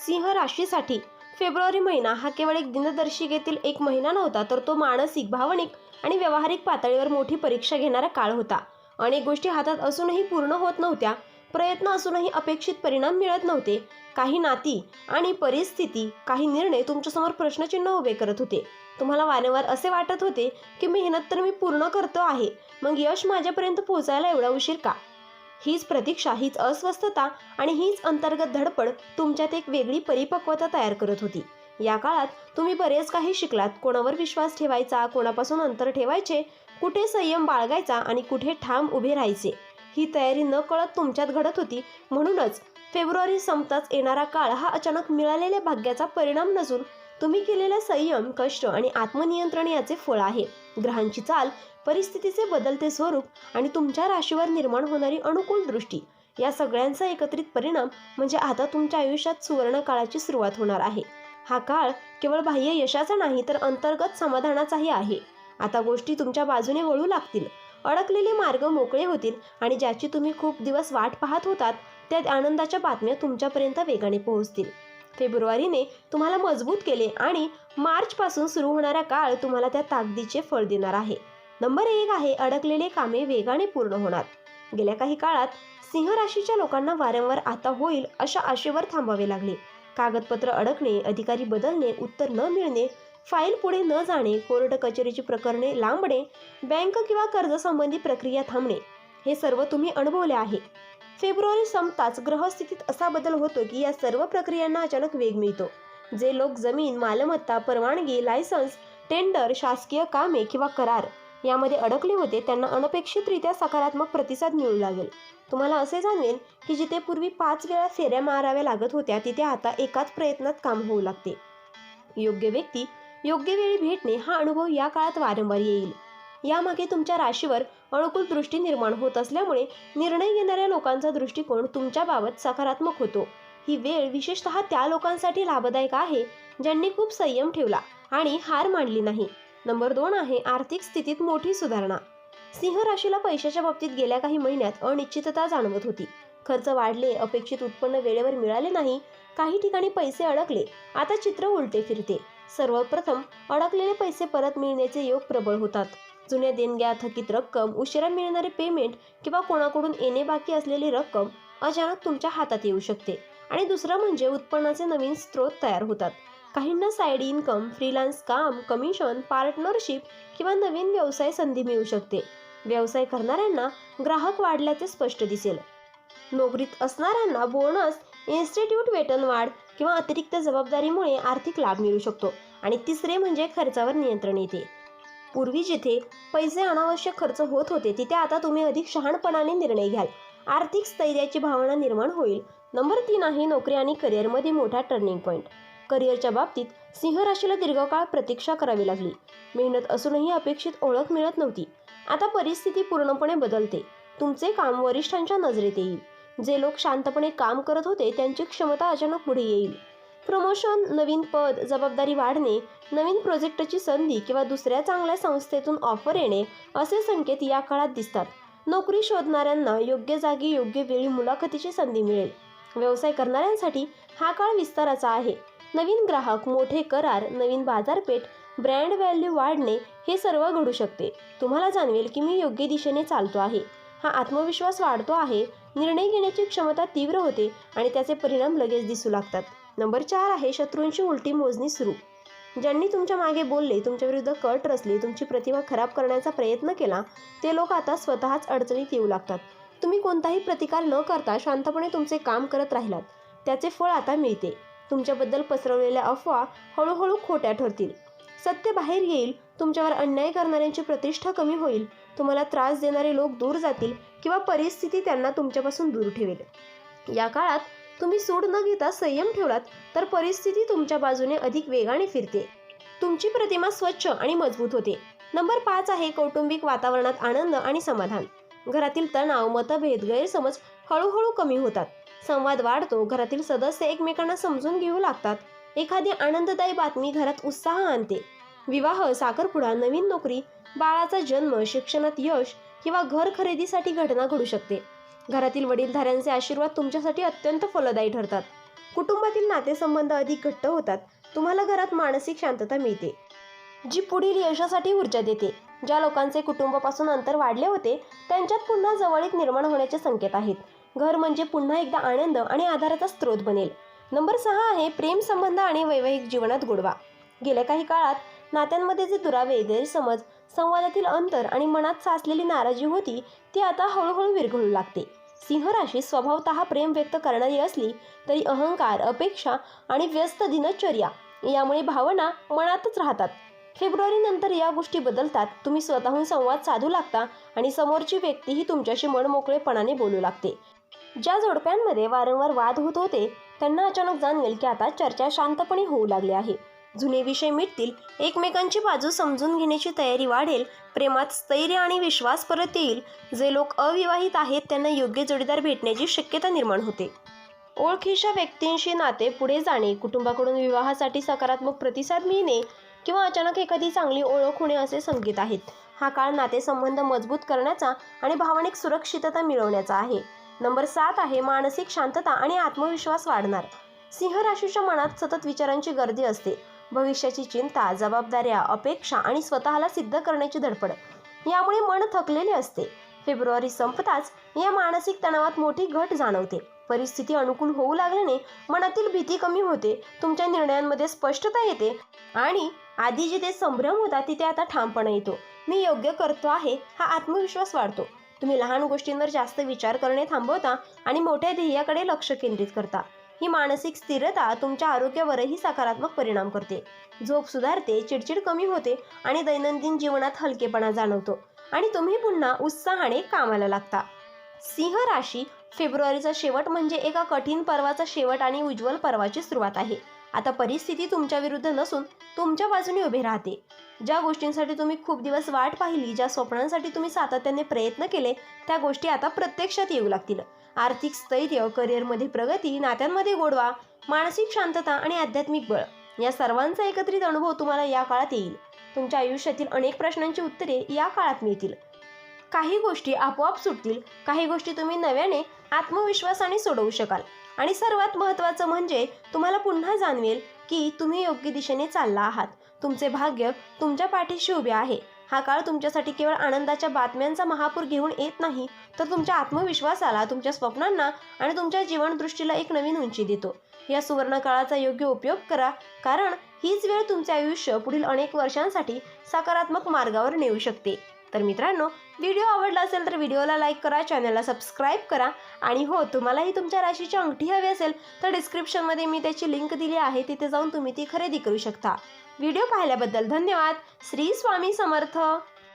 सिंह राशीसाठी February महिना हा केवळ एक दिनदर्शिकेतील एक महिना नव्हता, तर तो मानसिक, भावनिक आणि व्यावहारिक पातळीवर मोठी परीक्षा घेणारा काळ होता. अनेक गोष्टी हातात असूनही पूर्ण होत नव्हत्या. प्रयत्न असूनही अपेक्षित परिणाम मिळत नव्हते. काही नाती आणि परिस्थिती, काही निर्णय तुमच्यासमोर प्रश्नचिन्ह उभे करत होते. तुम्हाला वारंवार असे वाटत होते की मेहनत तर मी पूर्ण करतो आहे, मग यश माझ्यापर्यंत पोहोचायला एवढा उशीर का? हीच प्रतीक्षा, हीच अस्वस्थता आणि हीच अंतर्गत धडपड तुमच्यात एक वेगळी परिपक्वता तयार करत होती. या काळात तुम्ही बरेच काही शिकलात. कोणावर विश्वास ठेवायचा, कोणापासून अंतर ठेवायचे, कुठे संयम बाळगायचा आणि कुठे ठाम उभे राहायचे, ही तयारी न कळत तुमच्यात घडत होती. म्हणूनच फेब्रुवारी संपताच येणारा काळ हा अचानक मिळालेल्या भाग्याचा परिणाम नसून तुम्ही केलेल्या संयम, कष्ट आणि आत्मनियंत्रण याचे फळ आहे. ग्रहांची चाल, परिस्थितीचे बदलते स्वरूप आणि तुमच्या राशीवर निर्माण होणारी अनुकूल दृष्टी, या सगळ्यांचा एकत्रित परिणाम म्हणजे आता तुमच्या आयुष्यात सुवर्ण काळाची सुरुवात होणार आहे. हा काळ केवळ बाह्य यशाचा नाही, तर अंतर्गत समाधानाचाही आहे. आता गोष्टी तुमच्या बाजूने वळू लागतील. अडकलेले मार्ग मोकळे होतील आणि ज्याची तुम्ही खूप दिवस वाट पाहत होतात, त्या आनंदाच्या बातम्या तुमच्यापर्यंत वेगाने पोहोचतील. फेब्रुवारीने तुम्हाला मजबूत केले आणि मार्चपासून सुरू होणारा काळ तुम्हाला त्या ताकदीचे फळ देणार आहे. नंबर 1 आहे, अडकलेले कामे वेगाने पूर्ण होणार. गेल्या काही काळात सिंह राशीच्या लोकांना वारंवार आता होईल अशा आशेवर थांबावे लागले. कागदपत्र अडकणे, अधिकारी बदलणे, उत्तर न मिळणे, फाईल पुढे न जाणे, कोर्ट कचेरीची प्रकरणे लांबणे, बँक किंवा कर्जसंबंधी प्रक्रिया थांबणे, हे सर्व तुम्ही अनुभवले आहे. फेब्रुवारी संपताच ग्रहस्थितीत असा बदल होतो की या सर्व प्रक्रियांना अचानक वेग मिळतो. जे लोक जमीन, मालमत्ता, परवानगी, लायसन्स, टेंडर, शासकीय कामे किंवा करार यामध्ये अडकले होते, त्यांना अनपेक्षितरित्या सकारात्मक प्रतिसाद मिळू लागेल. तुम्हाला असे जाणवेल की जिथे पूर्वी 5 वेळा फेऱ्या माराव्या लागत होत्या, तिथे आता एकाच प्रयत्नात काम होऊ लागते. योग्य व्यक्ती योग्य वेळी भेटणे हा अनुभव या काळात वारंवार येईल. यामागे तुमच्या राशीवर अनुकूल दृष्टी निर्माण होत असल्यामुळे निर्णय घेणाऱ्या लोकांचा दृष्टिकोन तुमच्याबाबत सकारात्मक होतो. ही वेळ विशेषतः त्या लोकांसाठी लाभदायक आहे ज्यांनी खूप संयम ठेवला आणि हार मानली नाही. नंबर 2 आहे, आर्थिक स्थितीत मोठी सुधारणा. सिंह राशीला पैशाच्या बाबतीत गेल्या काही महिन्यात अनिश्चितता जाणवत होती. खर्च वाढले, अपेक्षित उत्पन्न वेळेवर मिळाले नाही, काही ठिकाणी पैसे अडकले. आता चित्र उलटे फिरते. सर्वप्रथम अडकलेले पैसे परत मिळण्याचे योग प्रबळ होतात. जुन्या देणग्या, थकीत रक्कम, उशिरा मिळणारे पेमेंट किंवा कोणाकडून येणे बाकी असलेली रक्कम अचानक तुमच्या हातात येऊ शकते. आणि दुसरं म्हणजे उत्पन्नाचे नवीन स्रोत तयार होतात. काहींना साईड इन्कम, फ्रीलान्स काम, कमिशन, पार्टनरशिप किंवा नवीन व्यवसाय संधी मिळू शकते. व्यवसाय करणाऱ्यांना ग्राहक वाढल्याचे स्पष्ट दिसेल. नोकरीत असणाऱ्यांना बोनस, इन्स्टिट्यूट वेतनवाढ किंवा अतिरिक्त जबाबदारीमुळे आर्थिक लाभ मिळू शकतो. आणि तिसरे म्हणजे खर्चावर नियंत्रण येते. पूर्वी जिथे पैसे अनावश्यक खर्च होत होते, तिथे आता तुम्ही अधिक शहाणपणाने निर्णय घ्याल. आर्थिक स्थैर्याची भावना निर्माण होईल. नंबर 3 आहे, नोकरी आणि करिअरमध्ये मोठा टर्निंग पॉईंट. करिअरच्या बाबतीत सिंह राशीला दीर्घकाळ प्रतीक्षा करावी लागली. मेहनत असूनही अपेक्षित ओळख मिळत नव्हती. आता परिस्थिती पूर्णपणे बदलते. तुमचे काम वरिष्ठांच्या नजरेत येईल. जे लोक शांतपणे काम करत होते, त्यांची क्षमता अचानक पुढे येईल. प्रमोशन, नवीन पद, जबाबदारी वाढणे, नवीन प्रोजेक्टची संधी किंवा दुसऱ्या चांगल्या संस्थेतून ऑफर येणे, असे संकेत या काळात दिसतात. नोकरी शोधणाऱ्यांना योग्य जागी योग्य वेळी मुलाखतीची संधी मिळेल. व्यवसाय करणाऱ्यांसाठी हा काळ विस्ताराचा आहे. नवीन ग्राहक, मोठे करार, नवीन बाजारपेठ, ब्रँड व्हॅल्यू वाढणे, हे सर्व घडू शकते. तुम्हाला जाणवेल की मी योग्य दिशेने चालतो आहे. हा आत्मविश्वास वाढतो आहे. निर्णय घेण्याची क्षमता तीव्र होते आणि त्याचे परिणाम लगेच दिसू लागतात. नंबर 4 आहे, शत्रूंची उलटी मोजणी सुरू. ज्यांनी तुमच्या मागे बोलले, तुमच्या विरुद्ध कट रचले, तुमची प्रतिमा खराब करण्याचा प्रयत्न केला, ते लोक आता स्वतःच अडचणीत येऊ लागतात. तुम्ही कोणताही प्रतिकार न करता शांतपणे तुमचे काम करत राहिलात, त्याचे फळ आता मिळते. तुमच्याबद्दल पसरवलेल्या अफवा हळूहळू खोट्या ठरतील. सत्य बाहेर येईल. तुमच्यावर अन्याय करणाऱ्यांची प्रतिष्ठा कमी होईल. तुम्हाला त्रास देणारे लोक दूर जातील किंवा परिस्थिती त्यांना तुमच्यापासून दूर ठेवेल. या काळात तुम्ही सूड न घेता संयम ठेवलात तर परिस्थिती तुमच्या बाजूने अधिक वेगाने फिरते. तुमची प्रतिमा स्वच्छ आणि मजबूत होते. नंबर 5 आहे, कौटुंबिक वातावरणात आनंद आणि समाधान. घरातील तणाव, मतभेद, गैरसमज हळूहळू कमी होतात. संवाद वाढतो. घरातील सदस्य एकमेकांना समजून घेऊ लागतात. एखादी आनंददायी बातमी घरात उत्साह आणते. विवाह, साखरपुडा, नवीन नोकरी, बाळाचा जन्म, शिक्षणात यश किंवा घर खरेदीसाठी घटना घडू शकते. घरातील वडीलधाऱ्यांचे आशीर्वाद तुमच्यासाठी अत्यंत फलदायी ठरतात. कुटुंबातील नातेसंबंध अधिक घट्ट होतात. तुम्हाला घरात मानसिक शांतता मिळते, जी पुढील यशासाठी ऊर्जा देते. ज्या लोकांचे कुटुंबापासून अंतर वाढले होते त्यांच्यात पुन्हा जवळीक निर्माण होण्याचे संकेत आहेत. घर म्हणजे पुन्हा एकदा आनंद आणि आधाराचा स्रोत बनेल. नंबर 6 आहे प्रेम संबंध आणि वैवाहिक जीवनात गोडवा. गेल्या काही काळात नात्यांमध्ये जे दुरावे, गैरसमज, संवादातील अंतर आणि मनात साचलेली नाराजी होती ती आता हळूहळू विरघळू लागते. सिंह राशी स्वभावतः प्रेम व्यक्त करणारी असली तरी अहंकार, अपेक्षा आणि व्यस्त दिनचर्या यामुळे भावना मनातच राहतात. फेब्रुवारी नंतर या गोष्टी बदलतात. तुम्ही स्वतःहून संवाद साधू लागता आणि समोरची व्यक्तीही तुमच्याशी मनमोकळेपणाने बोलू लागते. ज्या जोडप्यांमध्ये वारंवार वाद होत होते त्यांना अचानक जाणवेल की आता चर्चा शांतपणे होऊ लागली आहे. जुने विषय मिटतील, एकमेकांची बाजू समजून घेण्याची तयारी वाढेल, प्रेमात स्थैर्य आणि विश्वास परत येईल. जे लोक अविवाहित आहेत त्यांना योग्य जोडीदार भेटण्याची शक्यता निर्माण होते. ओळखीच्या व्यक्तींशी नाते पुढे जाणे, कुटुंबाकडून विवाहासाठी सकारात्मक प्रतिसाद मिळणे किंवा अचानक एखादी चांगली ओळख होणे असे संकेत आहेत. हा काळ नातेसंबंध मजबूत करण्याचा आणि भावनिक सुरक्षितता मिळवण्याचा आहे. नंबर 7 आहे मानसिक शांतता आणि आत्मविश्वास वाढणार. सिंह राशीच्या मनात सतत विचारांची गर्दी असते. भविष्याची चिंता, जबाबदाऱ्या, अपेक्षा आणि स्वतःला सिद्ध करण्याची धडपड यामुळे मन थकलेले असते. फेब्रुवारी संपताच या मानसिक तणावात मोठी घट जाणवते. परिस्थिती अनुकूल होऊ लागल्याने मनातील भीती कमी होते, तुमच्या निर्णयांमध्ये स्पष्टता येते आणि आधी जिथे संभ्रम होता तिथे आता ठामपणा येतो. मी योग्य करतो आहे हा आत्मविश्वास वाढतो. तुम्ही लहान गोष्टींवर जास्त विचार करणे थांबवता आणि मोठ्या ध्येयाकडे लक्ष केंद्रित करता. ही मानसिक स्थिरता तुमच्या आरोग्यावरही सकारात्मक परिणाम करते. झोप सुधारते, चिडचिड कमी होते आणि दैनंदिन जीवनात हलकेपणा जाणवतो आणि तुम्ही पुन्हा उत्साहाने कामाला लागता. सिंह राशी फेब्रुवारीचा शेवट म्हणजे एका कठीण पर्वाचा शेवट आणि उज्ज्वल पर्वाची सुरुवात आहे. आता परिस्थिती तुमच्या विरुद्ध नसून तुमच्या बाजूने उभे राहते. ज्या गोष्टींसाठी तुम्ही खूप दिवस वाट पाहिली, ज्या स्वप्नांसाठी तुम्ही सातत्याने प्रयत्न केले त्या गोष्टी आता प्रत्यक्षात येऊ लागतील. आर्थिक स्थैर्य, करिअरमध्ये प्रगती, नात्यांमध्ये गोडवा, मानसिक शांतता आणि आध्यात्मिक बळ या सर्वांचा एकत्रित अनुभव तुम्हाला या काळात येईल. तुमच्या आयुष्यातील अनेक प्रश्नांची उत्तरे या काळात मिळतील. काही गोष्टी आपोआप सुटतील, काही गोष्टी तुम्ही नव्याने आत्मविश्वासाने सोडवू शकाल आणि सर्वात महत्त्वाचं म्हणजे तुम्हाला पुन्हा जाणवेल की तुम्ही योग्य दिशेने चालला आहात. तुमचे भाग्य तुमच्या पाठीशी उभे आहे. हा काळ तुमच्यासाठी केवळ आनंदाच्या बातम्यांचा महापूर घेऊन येत नाही, तर तुमच्या आत्मविश्वासाला, तुमच्या स्वप्नांना आणि तुमच्या जीवनदृष्टीला एक नवीन उंची देतो. या सुवर्ण काळाचा योग्य उपयोग करा, कारण हीच वेळ तुमचे आयुष्य पुढील अनेक वर्षांसाठी सकारात्मक मार्गावर नेऊ शकते. तर मित्रांनो, व्हिडिओ आवडला असेल तर व्हिडिओला लाईक करा, चॅनलला सबस्क्राईब करा आणि हो, तुम्हालाही तुमच्या राशीची अंगठी हवी असेल तर डिस्क्रिप्शनमध्ये मी त्याची लिंक दिली आहे, तिथे जाऊन तुम्ही ती खरेदी करू शकता. व्हिडिओ पाहिल्याबद्दल धन्यवाद. श्री स्वामी समर्थ.